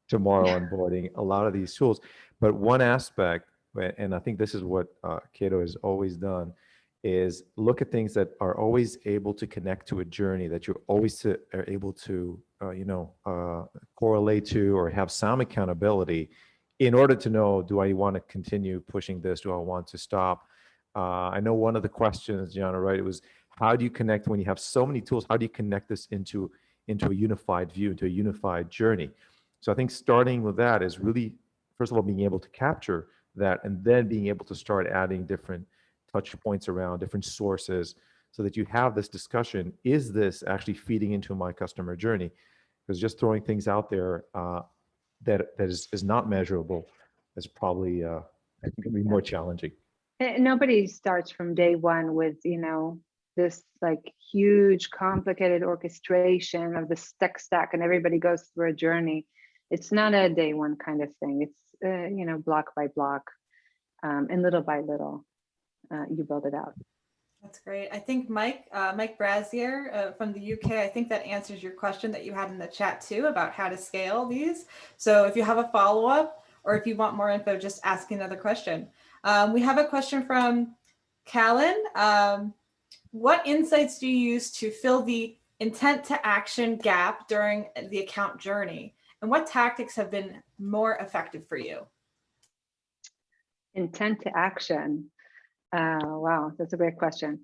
B: tomorrow onboarding a lot of these tools. But one aspect, and I think this is what Cato has always done, is look at things that are always able to connect to a journey that you're always are able to, correlate to or have some accountability in order to know, do I want to continue pushing this? Do I want to stop? I know one of the questions, Gianna, right? It was, how do you connect when you have so many tools? How do you connect this into a unified view, into a unified journey? So I think starting with that is really, first of all, being able to capture that and then being able to start adding different touch points around different sources so that you have this discussion. Is this actually feeding into my customer journey? Because just throwing things out there that is not measurable is probably going to be more challenging.
C: Nobody starts from day one with, this like huge complicated orchestration of the tech stack and everybody goes through a journey. It's not a day one kind of thing. It's, block by block and little by little, you build it out.
A: That's great. I think Mike Brazier from the UK, I think that answers your question that you had in the chat too about how to scale these. So if you have a follow-up or if you want more info, just ask another question. We have a question from Callan. What insights do you use to fill the intent to action gap during the account journey? And what tactics have been more effective for you?
C: Intent to action. Wow, that's a great question.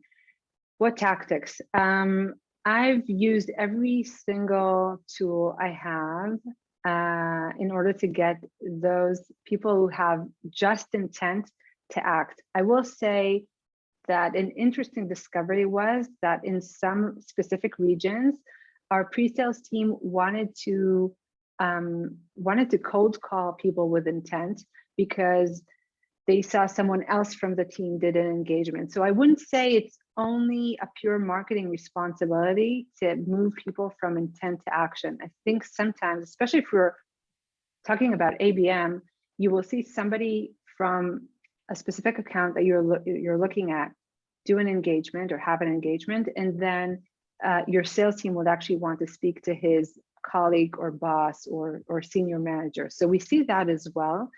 C: What tactics? I've used every single tool I have in order to get those people who have just intent to act. I will say that an interesting discovery was that in some specific regions, our pre-sales team wanted to cold call people with intent because they saw someone else from the team did an engagement. So I wouldn't say it's only a pure marketing responsibility to move people from intent to action. I think sometimes, especially if we're talking about ABM, you will see somebody from a specific account that you're looking at do an engagement or have an engagement, and then your sales team would actually want to speak to his colleague or boss or senior manager. So we see that as well.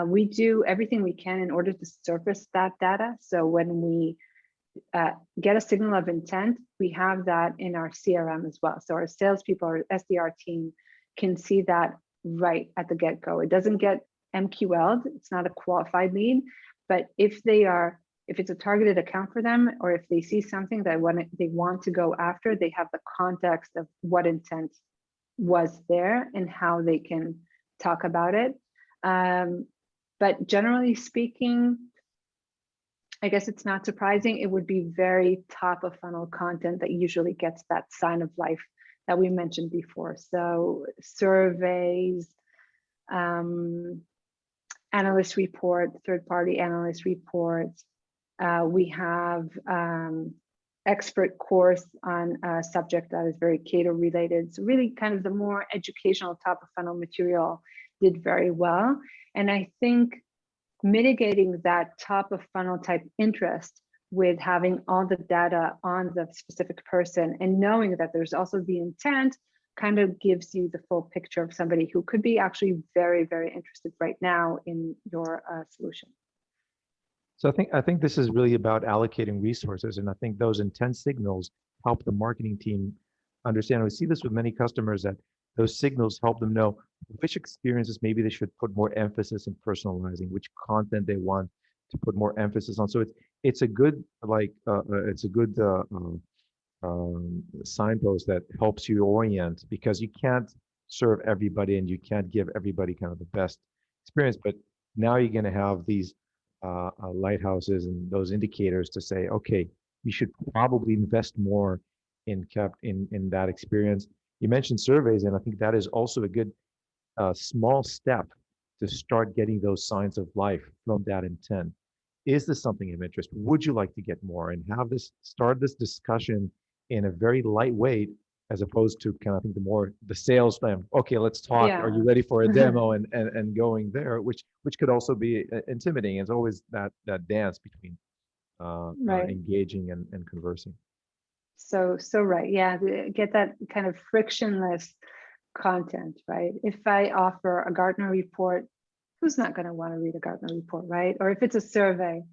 C: We do everything we can in order to surface that data. So when we get a signal of intent, we have that in our CRM as well. So our salespeople, our SDR team can see that right at the get-go. It doesn't get MQL'd, it's not a qualified lead, but if it's a targeted account for them, or if they see something that they want to go after, they have the context of what intent was there and how they can talk about it. But generally speaking, I guess it's not surprising. It would be very top of funnel content that usually gets that sign of life that we mentioned before. So surveys, analyst report, third-party analyst reports. We have expert course on a subject that is very Cato related. So really kind of the more educational top of funnel material did very well. And I think mitigating that top of funnel type interest with having all the data on the specific person and knowing that there's also the intent kind of gives you the full picture of somebody who could be actually very, very interested right now in your solution.
B: So I think this is really about allocating resources, and I think those intent signals help the marketing team understand. We see this with many customers, that those signals help them know which experiences maybe they should put more emphasis in personalizing, which content they want to put more emphasis on. So it's a good signpost that helps you orient, because you can't serve everybody and you can't give everybody kind of the best experience. But now you're going to have these lighthouses and those indicators to say, okay, we should probably invest more in that experience. You mentioned surveys, and I think that is also a good small step to start getting those signs of life from that intent. Is this something of interest? Would you like to get more? And start this discussion in a very lightweight, as opposed to kind of, I think, the sales time. Okay, let's talk.
C: Yeah.
B: Are you ready for a demo? and going there, which could also be intimidating. It's always that dance between
C: Right.
B: engaging and conversing.
C: So right, yeah, get that kind of frictionless content, right? If I offer a Gartner report, who's not going to want to read a Gartner report, right? Or if it's a survey,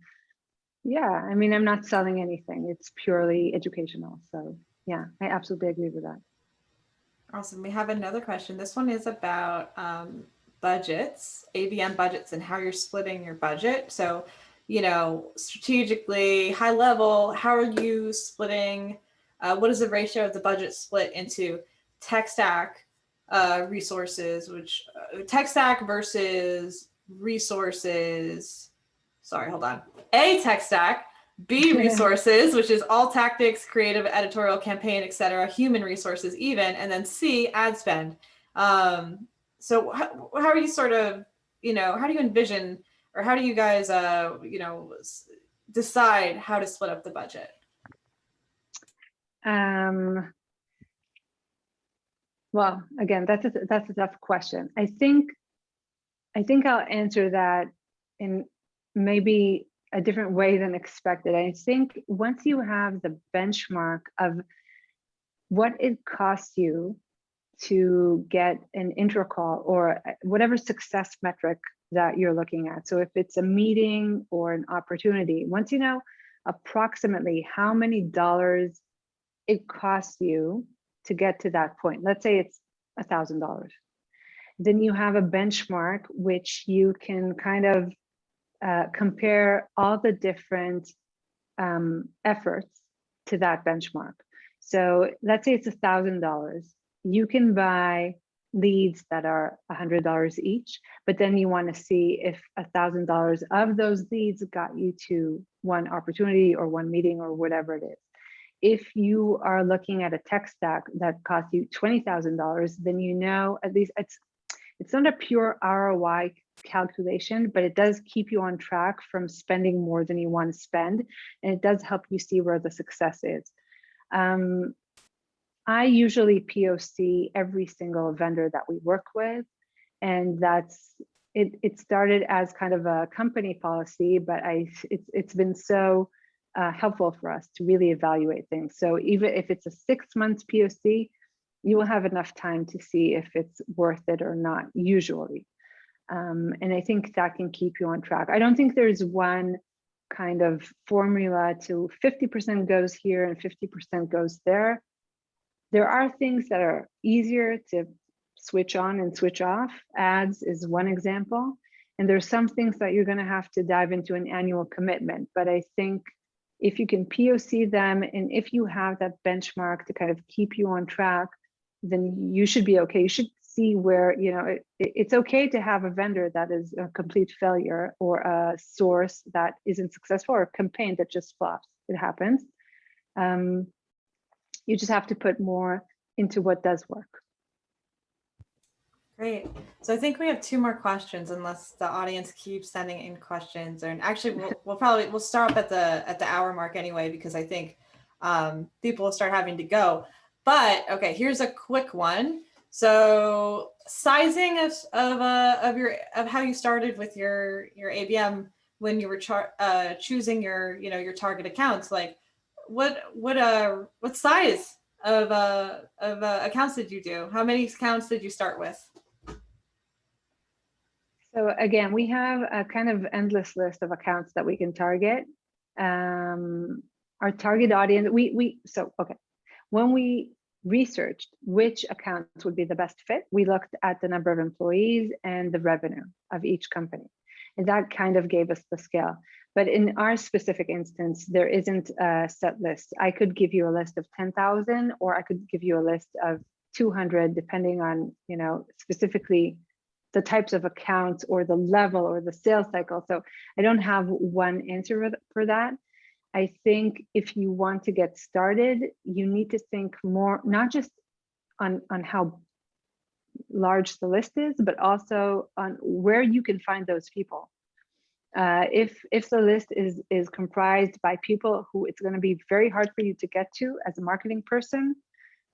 C: yeah, I mean, I'm not selling anything. It's purely educational. So yeah, I absolutely agree with that.
A: Awesome. We have another question. This one is about budgets, ABM budgets, and how you're splitting your budget. So, strategically, high level, how are you splitting? What is the ratio of the budget split into tech stack resources, which tech stack versus resources? Sorry, hold on. A, tech stack. B, resources, which is all tactics, creative, editorial, campaign, etc., human resources even, and then C, ad spend. So how are you sort of, how do you envision, or how do you guys, decide how to split up the budget?
C: Well, again, that's a tough question. I think I'll answer that in maybe a different way than expected. I think once you have the benchmark of what it costs you to get an intro call or whatever success metric that you're looking at. So if it's a meeting or an opportunity, once you know approximately how many dollars it costs you to get to that point, let's say it's $1,000, then you have a benchmark which you can kind of compare all the different efforts to that benchmark. So let's say it's $1,000. You can buy leads that are $100 each, but then you want to see if $1,000 of those leads got you to one opportunity or one meeting or whatever it is. If you are looking at a tech stack that costs you $20,000, then you know at least it's not a pure ROI calculation, but it does keep you on track from spending more than you want to spend, and it does help you see where the success is. I usually POC every single vendor that we work with, and that's it started as kind of a company policy, but it's been so helpful for us to really evaluate things. So even if it's a 6 months POC, you will have enough time to see if it's worth it or not, usually. And I think that can keep you on track. I don't think there's one kind of formula to 50% goes here and 50% goes there. There are things that are easier to switch on and switch off. Ads is one example. And there's some things that you're going to have to dive into an annual commitment. But I think if you can POC them and if you have that benchmark to kind of keep you on track, then you should be okay. You should see where, you know, it's okay to have a vendor that is a complete failure or a source that isn't successful or a campaign that just flops. It happens. You just have to put more into what does work.
A: Great. So I think we have 2 more questions, unless the audience keeps sending in questions. And actually, we'll start up at the hour mark anyway, because I think people will start having to go. But okay, here's a quick one. So sizing of how you started with your ABM when you were choosing your target accounts, like what size of accounts did you do? How many accounts did you start with?
C: So again, we have a kind of endless list of accounts that we can target. Our target audience, when we researched which accounts would be the best fit, we looked at the number of employees and the revenue of each company. And that kind of gave us the scale. But in our specific instance, there isn't a set list. I could give you a list of 10,000, or I could give you a list of 200, depending on, you know, specifically the types of accounts or the level or the sales cycle. So I don't have one answer for that. I think if you want to get started, you need to think more, not just on how large the list is, but also on where you can find those people. If the list is comprised by people who it's going to be very hard for you to get to as a marketing person,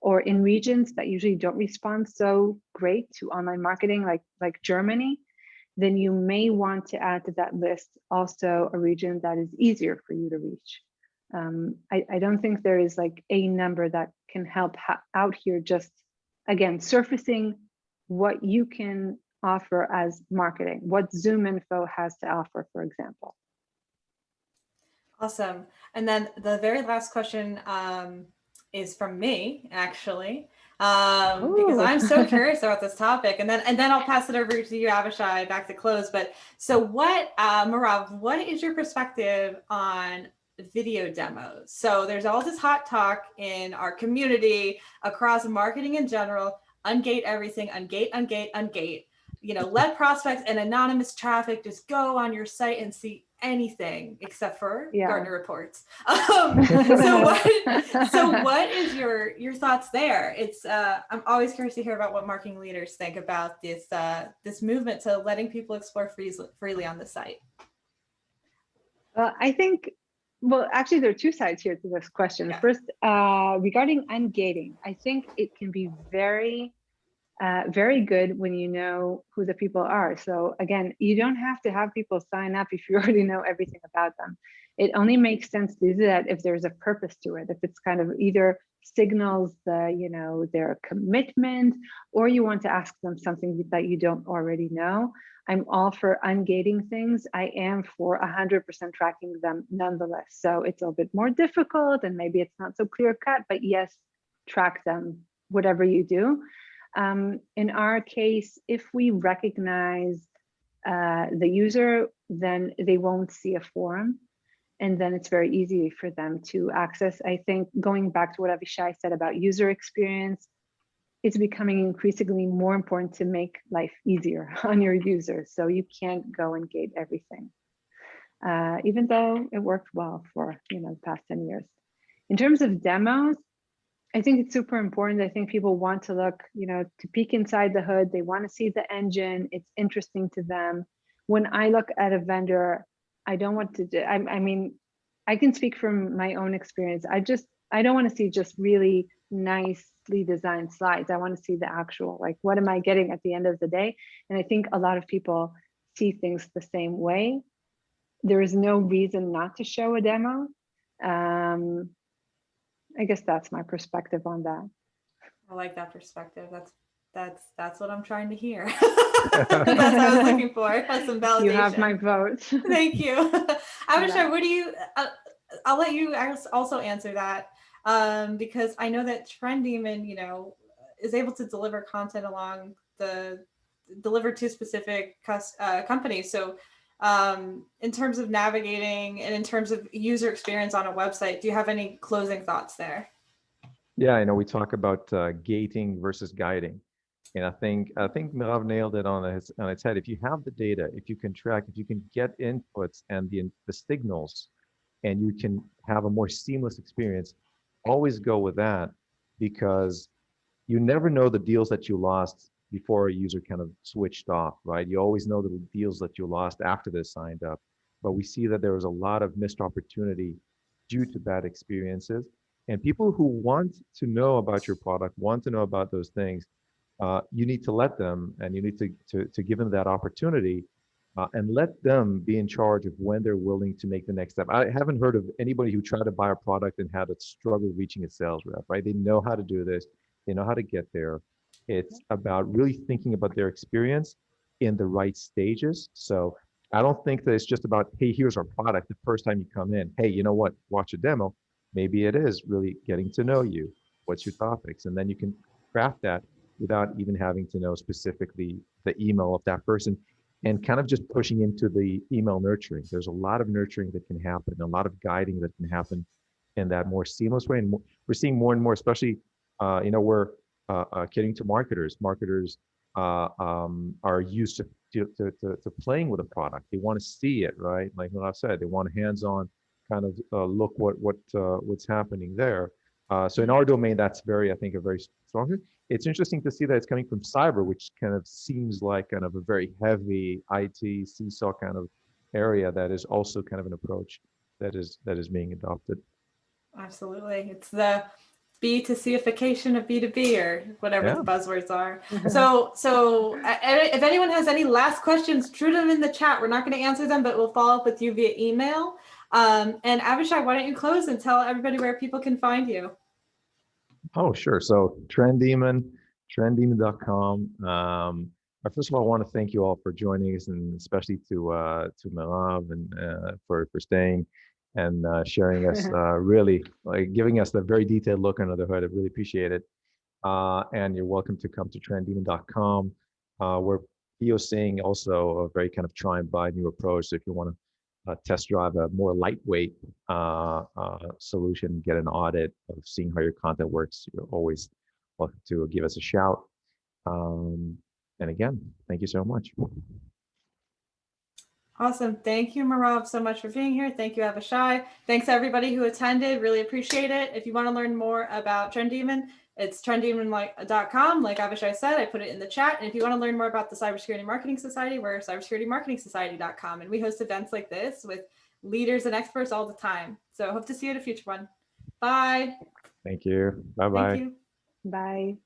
C: or in regions that usually don't respond so great to online marketing, like Germany, then you may want to add to that list also a region that is easier for you to reach. I don't think there is like a number that can help out here, just again, surfacing what you can offer as marketing, what Zoom Info has to offer, for example.
A: Awesome. And then the very last question is from me, actually, because I'm so curious about this topic. And then I'll pass it over to you, Avishai, back to close. But so what, Merav, what is your perspective on video demos? So there's all this hot talk in our community, across marketing in general: ungate everything, ungate, ungate, ungate. You know, let prospects and anonymous traffic just go on your site and see anything except for Gartner reports. So what is your thoughts there? It's I'm always curious to hear about what marketing leaders think about this movement to letting people explore freely on the site.
C: I think, well, actually, there are 2 sides here to this question.
A: Yeah.
C: First, regarding ungating, I think it can be very very good when you know who the people are. So again, you don't have to have people sign up if you already know everything about them. It only makes sense to do that if there's a purpose to it, if it's kind of either signals their commitment, or you want to ask them something that you don't already know. I'm all for ungating things. I am for 100% tracking them nonetheless. So it's a bit more difficult and maybe it's not so clear cut, but yes, track them, whatever you do. In our case, if we recognize the user, then they won't see a form. And then it's very easy for them to access. I think going back to what Avishai said about user experience, it's becoming increasingly more important to make life easier on your users. So you can't go and gate everything, even though it worked well for the past 10 years. In terms of demos, I think it's super important. I think people want to look, to peek inside the hood. They want to see the engine. It's interesting to them. When I look at a vendor, I don't want to do, I mean, I can speak from my own experience. I don't want to see just really nicely designed slides. I want to see the actual, like, what am I getting at the end of the day? And I think a lot of people see things the same way. There is no reason not to show a demo. I guess that's my perspective on that.
A: I like that perspective. That's what I'm trying to hear. That's what I was looking for. That's some validation.
C: You have my vote.
A: Thank you. Avishai, what do you, I'll let you also answer that, because I know that Trendemon, is able to deliver content deliver to specific companies. So in terms of navigating and in terms of user experience on a website, do you have any closing thoughts there?
B: Yeah, I know we talk about gating versus guiding. And I think Merav nailed it on its head. If you have the data, if you can track, if you can get inputs and the signals, and you can have a more seamless experience, always go with that, because you never know the deals that you lost before a user kind of switched off, right? You always know the deals that you lost after they signed up. But we see that there was a lot of missed opportunity due to bad experiences. And people who want to know about your product, want to know about those things, you need to let them, and you need to give them that opportunity, and let them be in charge of when they're willing to make the next step. I haven't heard of anybody who tried to buy a product and had a struggle reaching a sales rep, right? They know how to do this. They know how to get there. It's about really thinking about their experience in the right stages. So I don't think that it's just about, hey, here's our product the first time you come in. Hey, you know what? Watch a demo. Maybe it is really getting to know you. What's your topics? And then you can craft that without even having to know specifically the email of that person, and kind of just pushing into the email nurturing. There's a lot of nurturing that can happen, a lot of guiding that can happen in that more seamless way. And we're seeing more and more, especially, we're getting to marketers. Marketers are used to playing with a product. They want to see it, right? Like Merav said, they want a hands-on kind of look what's happening there. So in our domain, that's I think a very strong. It's interesting to see that it's coming from cyber, which kind of seems like kind of a very heavy IT seesaw kind of area. That is also kind of an approach that is being adopted.
A: Absolutely. It's the B2Cification of B2B, or whatever the buzzwords are. So if anyone has any last questions, shoot them in the chat. We're not going to answer them, but we'll follow up with you via email. And Avishai, why don't you close and tell everybody where people can find you?
B: Oh, sure. So Trendemon, trendemon.com. First of all, I want to thank you all for joining us, and especially to Merav and for staying and sharing us, really like giving us a very detailed look under the hood. I really appreciate it. And you're welcome to come to trendemon.com. We're POCing also a very kind of try and buy new approach. So if you want to test drive a more lightweight solution, get an audit of seeing how your content works, you're always welcome to give us a shout. And again, thank you so much.
A: Awesome. Thank you, Merav, so much for being here. Thank you, Avishai. Thanks everybody who attended. Really appreciate it. If you want to learn more about Trendemon, it's trendemon.com. Like Avishai said, I put it in the chat. And if you want to learn more about the Cybersecurity Marketing Society, we're cybersecuritymarketingsociety.com. And we host events like this with leaders and experts all the time. So hope to see you at a future one. Bye.
B: Thank you. Bye-bye.
A: Thank you.
C: Bye.